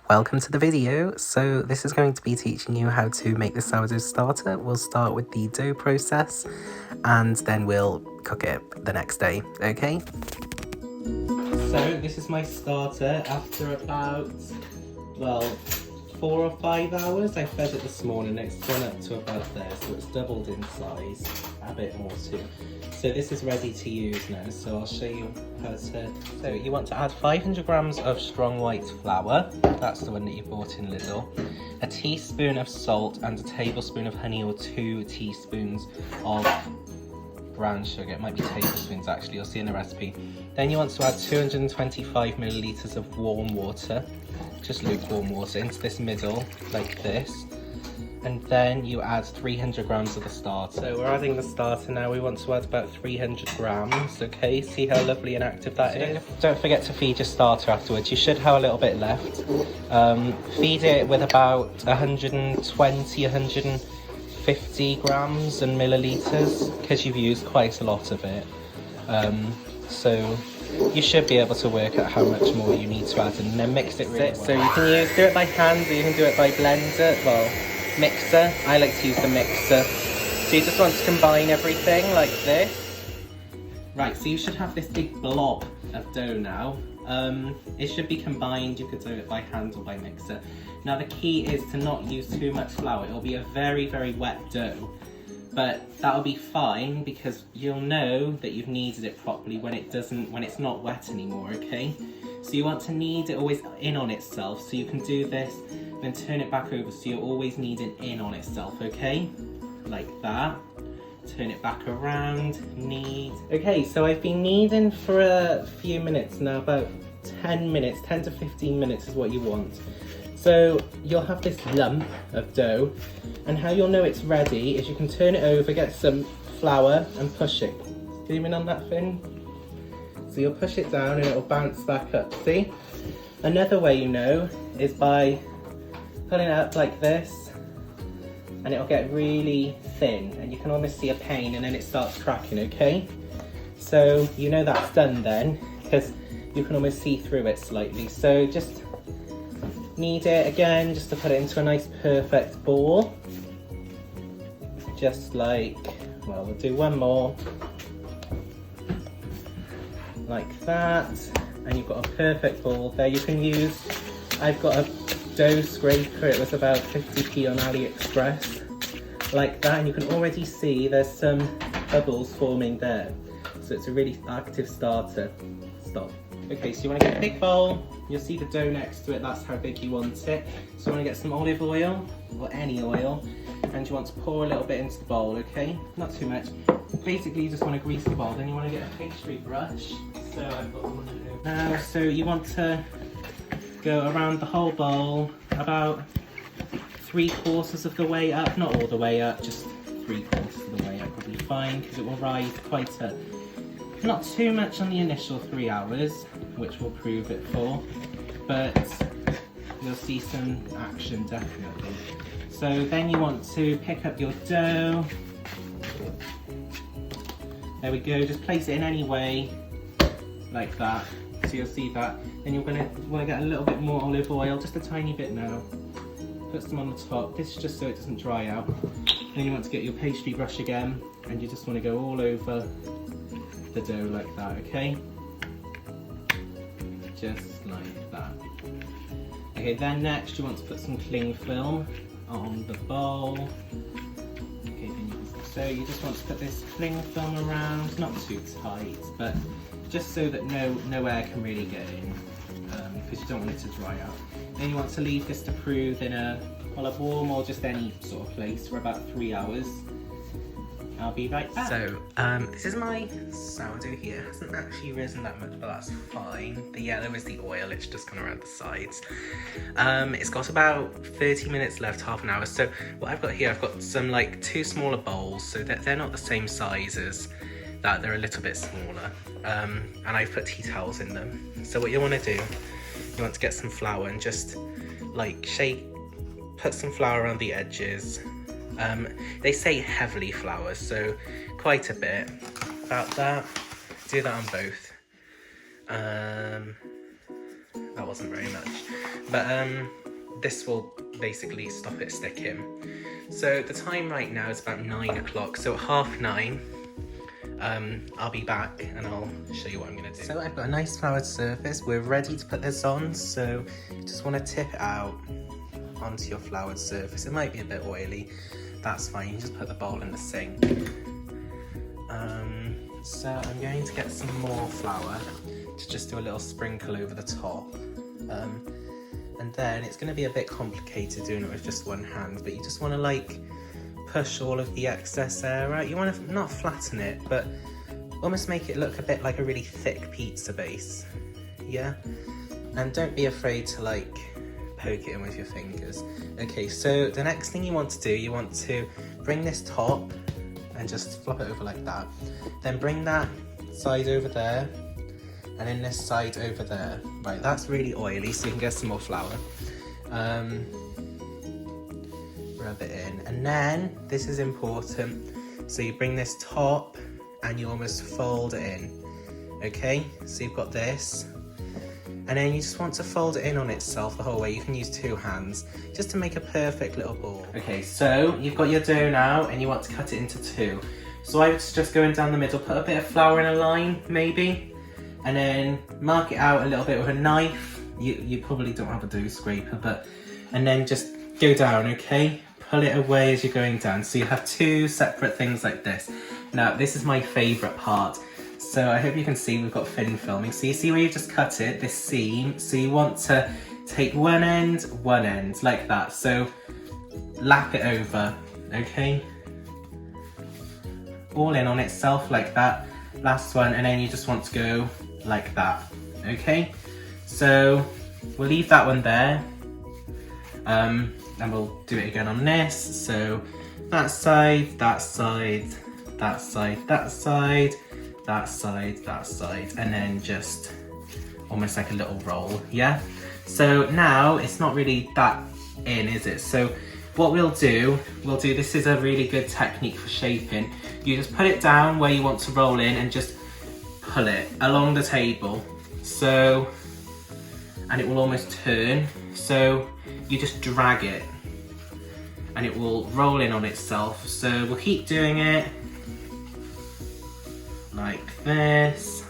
Welcome to the video. So this is going to be teaching you how to make the sourdough starter. We'll start with the dough process and then we'll cook it the next day, okay? So this is my starter after about, well, 4 or 5 hours. I fed it this morning. It's gone up to about there, so it's doubled in size, a bit more too. So this is ready to use now, so I'll show you how to. So you want to add 500 grams of strong white flour, that's the one that you bought in Lidl, a teaspoon of salt and a tablespoon of honey or 2 teaspoons of brown sugar. It might be tablespoons actually, you'll see in the recipe. Then you want to add 225 millilitres of warm water, just lukewarm water, into this middle like this. And then you add 300 grams of the starter. So we're adding the starter now. We want to add about 300 grams, okay? See how lovely and active that is? Don't forget to feed your starter afterwards. You should have a little bit left. Feed it with about 120, 150 grams and millilitres, because you've used quite a lot of it. So you should be able to work out how much more you need to add and then mix it really well. So you can do it by hand or you can do it by blender. Well, mixer. I like to use the mixer. So you just want to combine everything like this. Right, so you should have this big blob of dough now. It should be combined. You could do it by hand or by mixer. Now the key is to not use too much flour. It'll be a very, very wet dough. But that'll be fine because you'll know that you've kneaded it properly when it's not wet anymore, okay? So you want to knead it always in on itself. So you can do this, then turn it back over so you're always kneading in on itself, okay? Like that. Turn it back around, knead. Okay, so I've been kneading for a few minutes now, about 10 minutes, 10 to 15 minutes is what you want. So you'll have this lump of dough, and how you'll know it's ready is you can turn it over, get some flour and push it. Zoom in on that thing. So you'll push it down and it'll bounce back up, see? Another way you know is by pulling it up like this, and it'll get really thin and you can almost see a pane and then it starts cracking, okay? So you know that's done then, because you can almost see through it slightly. So just knead it again, just to put it into a nice perfect ball. Just like, well, we'll do one more. Like that. And you've got a perfect ball there. You can use, I've got a dough scraper, it was about 50p on AliExpress. Like that, and you can already see there's some bubbles forming there. So it's a really active starter. Stop. Okay, so you want to get a big bowl, you'll see the dough next to it, that's how big you want it. So you want to get some olive oil, or any oil, and you want to pour a little bit into the bowl, okay? Not too much. Basically you just want to grease the bowl, then you want to get a pastry brush. So I've got one of those. Now, so you want to go around the whole bowl, about 3/4 of the way up, not all the way up, just 3/4 of the way up will be fine, because it will rise quite a, not too much on the initial 3 hours, which we'll prove it for, but you'll see some action definitely. So then you want to pick up your dough. There we go, just place it in any way, like that. So you'll see that. Then you're going to want to get a little bit more olive oil, just a tiny bit now. Put some on the top. This is just so it doesn't dry out. Then you want to get your pastry brush again, and you just want to go all over the dough like that, okay? Just like that. Okay, then next you want to put some cling film on the bowl. Okay, so you just want to put this cling film around, not too tight, but just so that no air can really get in, because you don't want it to dry out. Then you want to leave this to prove in a warm or just any sort of place for about 3 hours. I'll be right back. So, this is my sourdough here. It hasn't actually risen that much, but that's fine. The yellow is the oil, it's just gone around the sides. It's got about 30 minutes left, half an hour. So what I've got here, I've got some like 2 smaller bowls, so that they're not the same size as that, they're a little bit smaller. And I've put tea towels in them. So what you want to do, you want to get some flour and just like put some flour around the edges. They say heavily flour, so quite a bit, about that. Do that on both. That wasn't very much. but this will basically stop it sticking. So the time right now is about 9 o'clock, so at 9:30 I'll be back and I'll show you what I'm going to do. So I've got a nice floured surface, we're ready to put this on, so you just want to tip it out onto your floured surface. It might be a bit oily, that's fine, you can just put the bowl in the sink. So I'm going to get some more flour to just do a little sprinkle over the top. And then it's going to be a bit complicated doing it with just one hand, but you just want to like push all of the excess air out. You want to not flatten it, but almost make it look a bit like a really thick pizza base. Yeah? And don't be afraid to like poke it in with your fingers. Okay, so the next thing you want to do, you want to bring this top and just flop it over like that. Then bring that side over there, and then this side over there. Right, that's really oily, so you can get some more flour. Rub it in, and then, this is important, so you bring this top and you almost fold it in. Okay, so you've got this, and then you just want to fold it in on itself the whole way. You can use 2 hands, just to make a perfect little ball. Okay, so you've got your dough now, and you want to cut it into 2. So I would just go in down the middle, put a bit of flour in a line, maybe, and then mark it out a little bit with a knife. You probably don't have a dough scraper, but, and then just go down, okay? Pull it away as you're going down. So you have 2 separate things like this. Now, this is my favourite part. So I hope you can see we've got thin filming. So you see where you just cut it, this seam. So you want to take one end, like that. So lap it over, okay? All in on itself like that. Last one, and then you just want to go like that, okay? So we'll leave that one there, and we'll do it again on this. So that side, that side, that side, that side, that side, that side, and then just almost like a little roll, yeah? So now it's not really that in, is it? So what we'll do, this is a really good technique for shaping. You just put it down where you want to roll in and just pull it along the table. So, and it will almost turn. So you just drag it and it will roll in on itself. So we'll keep doing it like this.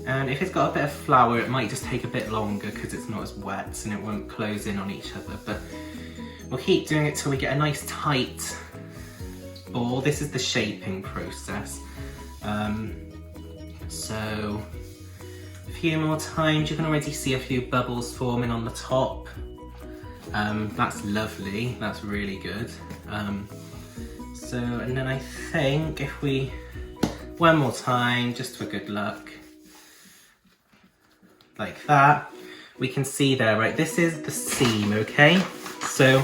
And if it's got a bit of flour, it might just take a bit longer because it's not as wet and it won't close in on each other. But we'll keep doing it till we get a nice tight ball. This is the shaping process. So a few more times. You can already see a few bubbles forming on the top. That's lovely, that's really good. So, and then I think if we, one more time, just for good luck, like that, we can see there, right, this is the seam, okay? So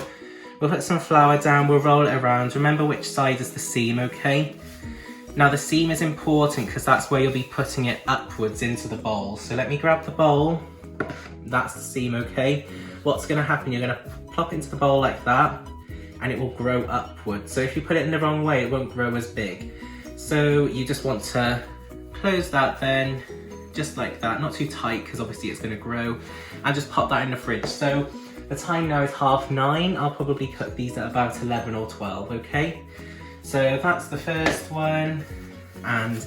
we'll put some flour down, we'll roll it around. Remember which side is the seam, okay? Now the seam is important because that's where you'll be putting it upwards into the bowl. So let me grab the bowl, that's the seam, okay? What's gonna happen, you're gonna plop it into the bowl like that and it will grow upwards. So if you put it in the wrong way, it won't grow as big. So you just want to close that then, just like that, not too tight because obviously it's gonna grow, and just pop that in the fridge. So the time now is 9:30. I'll probably cook these at about 11 or 12, okay? So that's the first one, and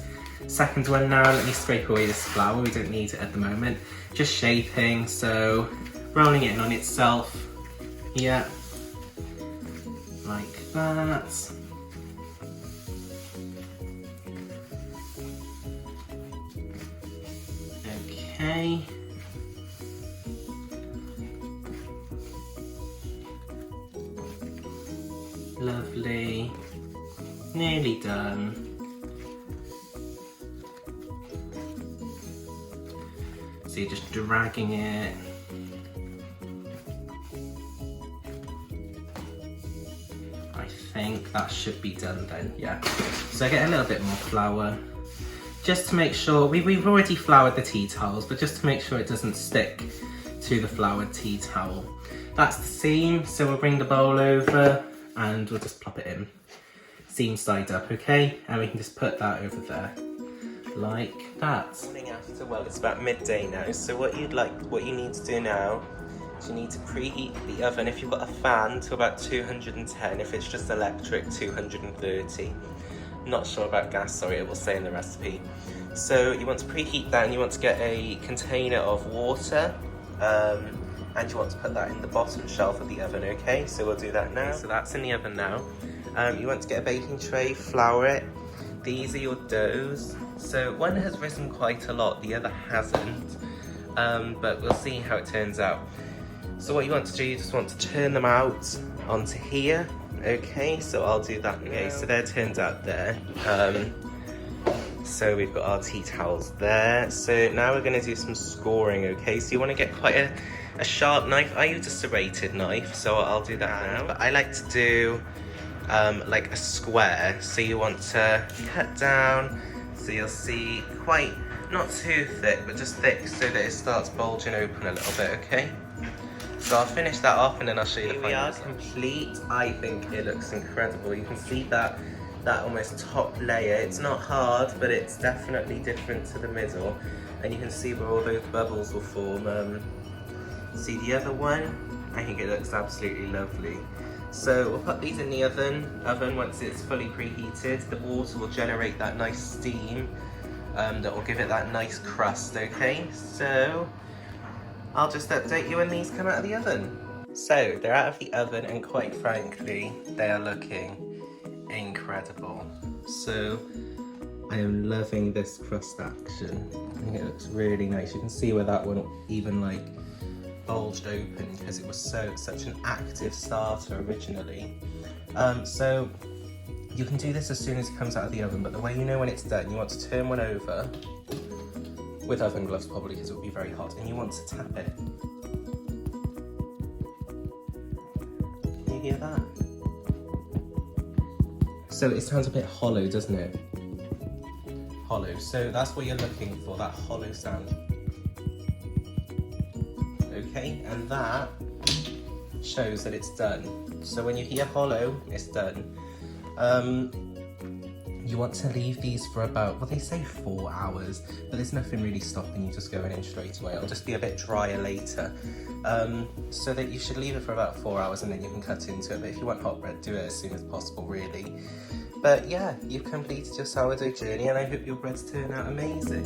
second one now. Let me scrape away this flour, we don't need it at the moment. Just shaping, so rolling it in on itself, yeah, like that. Okay. Lovely. Nearly done. So you're just dragging it. I think that should be done then, yeah. So I get a little bit more flour, just to make sure, we've already floured the tea towels, but just to make sure it doesn't stick to the floured tea towel. That's the seam, so we'll bring the bowl over and we'll just plop it in. Seam side up, okay? And we can just put that over there. like that. Morning after, well, it's about midday now, so what you need to do now is you need to preheat the oven, if you've got a fan, to about 210, if it's just electric, 230. Not sure about gas, sorry, it will say in the recipe. So you want to preheat that, and you want to get a container of water, and you want to put that in the bottom shelf of the oven, okay? So we'll do that now. Okay, so that's in the oven now. You want to get a baking tray, flour it. These are your doughs. So one has risen quite a lot, the other hasn't, but we'll see how it turns out. So what you want to do, you just want to turn them out onto here, okay? So I'll do that now. Okay, so they're turned out there. So we've got our tea towels there. So now we're going to do some scoring, okay? So you want to get quite a sharp knife. I use a serrated knife, so I'll do that now. But I like to do like a square. So you want to cut down, so you'll see quite, not too thick, but just thick so that it starts bulging open a little bit, okay? So I'll finish that off and then I'll show you the final result. Here we are, complete. I think it looks incredible. You can see that almost top layer. It's not hard, but it's definitely different to the middle. And you can see where all those bubbles will form. See the other one? I think it looks absolutely lovely. So we'll put these in the oven once it's fully preheated. The water will generate that nice steam that will give it that nice crust, okay? So I'll just update you when these come out of the oven. So they're out of the oven, and quite frankly, they are looking incredible. So I am loving this crust action. I think it looks really nice. You can see where that one even like bulged open because it was such an active starter originally. So you can do this as soon as it comes out of the oven, but the way you know when it's done, you want to turn one over with oven gloves probably, because it will be very hot, and you want to tap it. Can you hear that? So it sounds a bit hollow, doesn't it? Hollow. So that's what you're looking for, that hollow sound. Okay, and that shows that it's done. So when you hear hollow, it's done. You want to leave these for about, well, they say 4 hours, but there's nothing really stopping you just going in straight away. It'll just be a bit drier later. So that you should leave it for about 4 hours and then you can cut into it. But if you want hot bread, do it as soon as possible, really. But yeah, you've completed your sourdough journey, and I hope your breads turn out amazing.